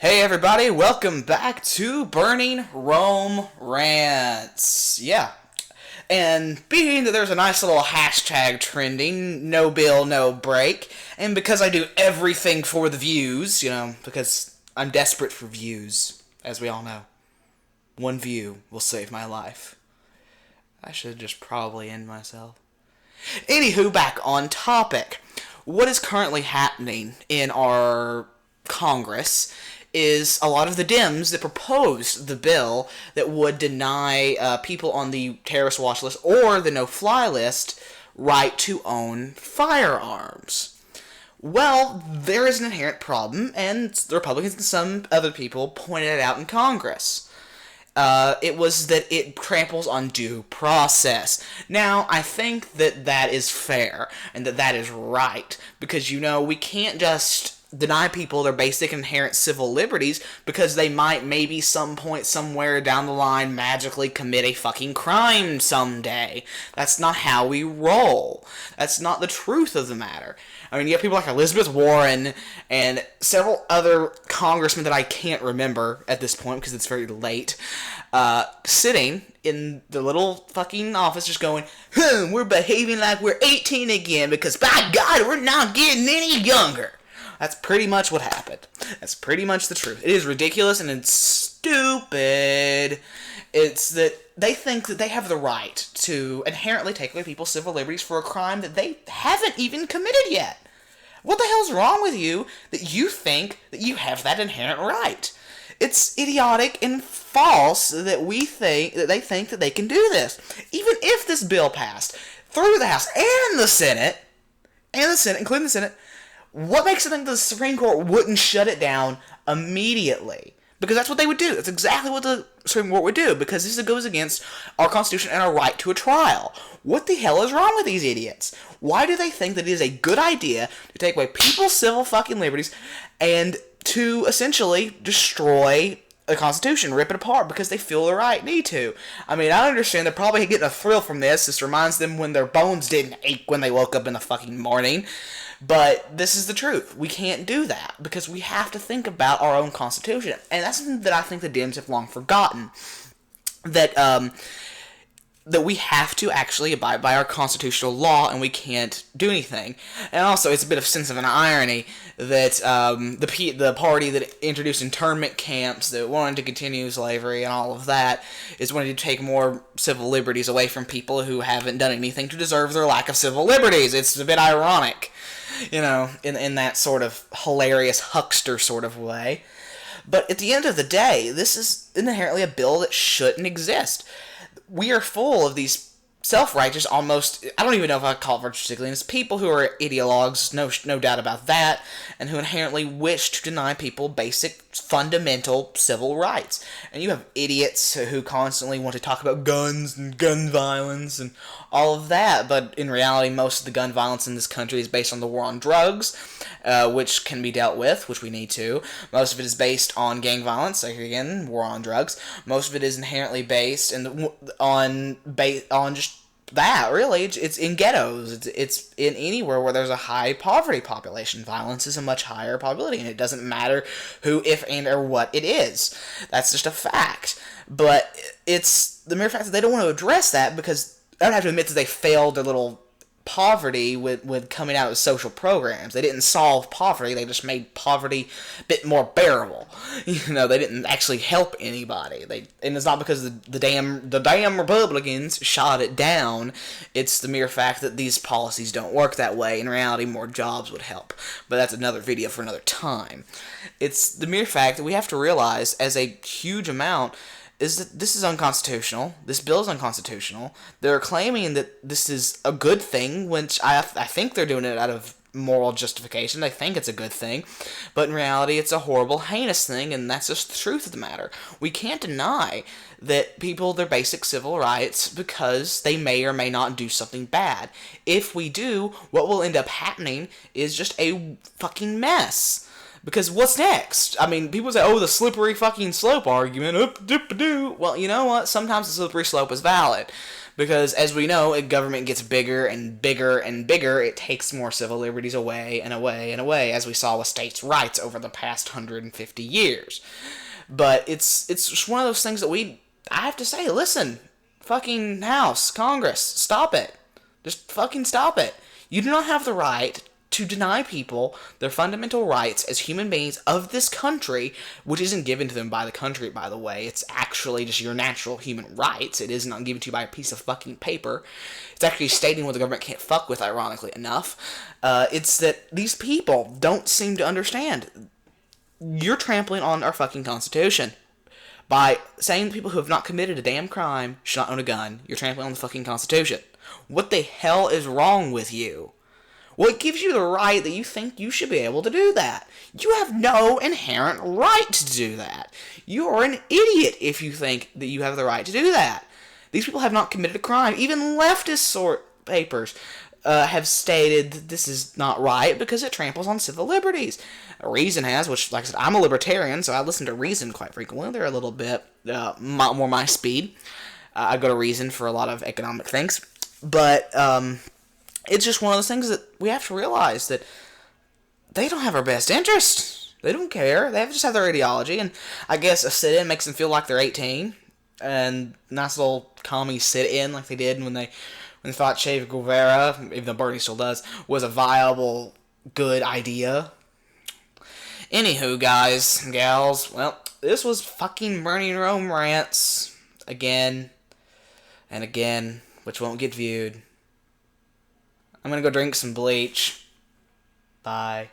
Hey everybody, welcome back to Burning Rome Rants. Yeah. And being that there's a nice little hashtag trending, no bill, no break, and because I do everything for the views, because I'm desperate for views, as we all know. One view will save my life. I should just probably end myself. Anywho, back on topic. What is currently happening in our Congress is a lot of the Dems that proposed the bill that would deny people on the terrorist watch list or the no-fly list right to own firearms. Well, there is an inherent problem, and the Republicans and some other people pointed it out in Congress. It was that it tramples on due process. Now, I think that that is fair, and that that is right, because, we can't just deny people their basic inherent civil liberties because they might maybe some point somewhere down the line magically commit a fucking crime someday. That's not how we roll. That's not the truth of the matter. I mean, you have people like Elizabeth Warren and several other congressmen that I can't remember at this point because it's very late, sitting in the little fucking office just going, we're behaving like we're 18 again because, by God, we're not getting any younger. That's pretty much what happened. That's pretty much the truth. It is ridiculous and it's stupid. It's that they think that they have the right to inherently take away people's civil liberties for a crime that they haven't even committed yet. What the hell's wrong with you that you think that you have that inherent right? It's idiotic and false that they think that they can do this. Even if this bill passed through the House and the Senate, including the Senate, what makes you think the Supreme Court wouldn't shut it down immediately? Because that's what they would do. That's exactly what the Supreme Court would do, because this goes against our Constitution and our right to a trial. What the hell is wrong with these idiots? Why do they think that it is a good idea to take away people's civil fucking liberties and to essentially destroy the Constitution, rip it apart, because they feel the right need to? I mean, I understand they're probably getting a thrill from this. This reminds them when their bones didn't ache when they woke up in the fucking morning. But this is the truth. We can't do that because we have to think about our own Constitution. And that's something that I think the Dems have long forgotten. That we have to actually abide by our constitutional law and we can't do anything. And also, it's a bit of sense of an irony that the party that introduced internment camps, that wanted to continue slavery and all of that, is wanting to take more civil liberties away from people who haven't done anything to deserve their lack of civil liberties. It's a bit ironic, in that sort of hilarious huckster sort of way. But at the end of the day, this is inherently a bill that shouldn't exist. We are full of these self-righteous, almost, I don't even know if I call it virtue signaling, people who are ideologues, no doubt about that, and who inherently wish to deny people basic, fundamental civil rights. And you have idiots who constantly want to talk about guns and gun violence and all of that, but in reality, most of the gun violence in this country is based on the war on drugs, which can be dealt with, which we need to. Most of it is based on gang violence, like again, war on drugs. Most of it is inherently based on just that, really. It's in ghettos. It's in anywhere where there's a high poverty population. Violence is a much higher probability, and it doesn't matter who, if, and, or what it is. That's just a fact. But it's the mere fact that they don't want to address that because I would have to admit that they failed their little poverty with coming out with social programs. They didn't solve poverty, they just made poverty a bit more bearable. They didn't actually help anybody. And it's not because the damn Republicans shot it down. It's the mere fact that these policies don't work that way. In reality, more jobs would help. But that's another video for another time. It's the mere fact that we have to realize, as a huge amount, is that this is unconstitutional. This bill is unconstitutional. They're claiming that this is a good thing, which I think they're doing it out of moral justification. They think it's a good thing. But in reality, it's a horrible, heinous thing, and that's just the truth of the matter. We can't deny that people their basic civil rights because they may or may not do something bad. If we do, what will end up happening is just a fucking mess. Because what's next? I mean, people say, the slippery fucking slope argument. Well, you know what? Sometimes the slippery slope is valid. Because, as we know, a government gets bigger and bigger and bigger, it takes more civil liberties away and away and away, as we saw with states' rights over the past 150 years. But it's just one of those things that I have to say, listen, fucking House, Congress, stop it. Just fucking stop it. You do not have the right to deny people their fundamental rights as human beings of this country, which isn't given to them by the country, by the way. It's actually just your natural human rights. It is not given to you by a piece of fucking paper. It's actually stating what the government can't fuck with, ironically enough. It's that these people don't seem to understand. You're trampling on our fucking Constitution. By saying people who have not committed a damn crime should not own a gun, you're trampling on the fucking Constitution. What the hell is wrong with you? What gives you the right that you think you should be able to do that? You have no inherent right to do that. You are an idiot if you think that you have the right to do that. These people have not committed a crime. Even leftist sort papers have stated that this is not right because it tramples on civil liberties. Reason has, which, like I said, I'm a libertarian, so I listen to Reason quite frequently. They're a little bit more my speed. I go to Reason for a lot of economic things. But it's just one of those things that we have to realize that they don't have our best interest. They don't care. They just have their ideology, and I guess a sit-in makes them feel like they're 18. And nice little commie sit-in like they did when they thought Che Guevara, even though Bernie still does, was a viable, good idea. Anywho, guys and gals, well, this was fucking Burning Rome Rants again and again, which won't get viewed. I'm gonna go drink some bleach. Bye.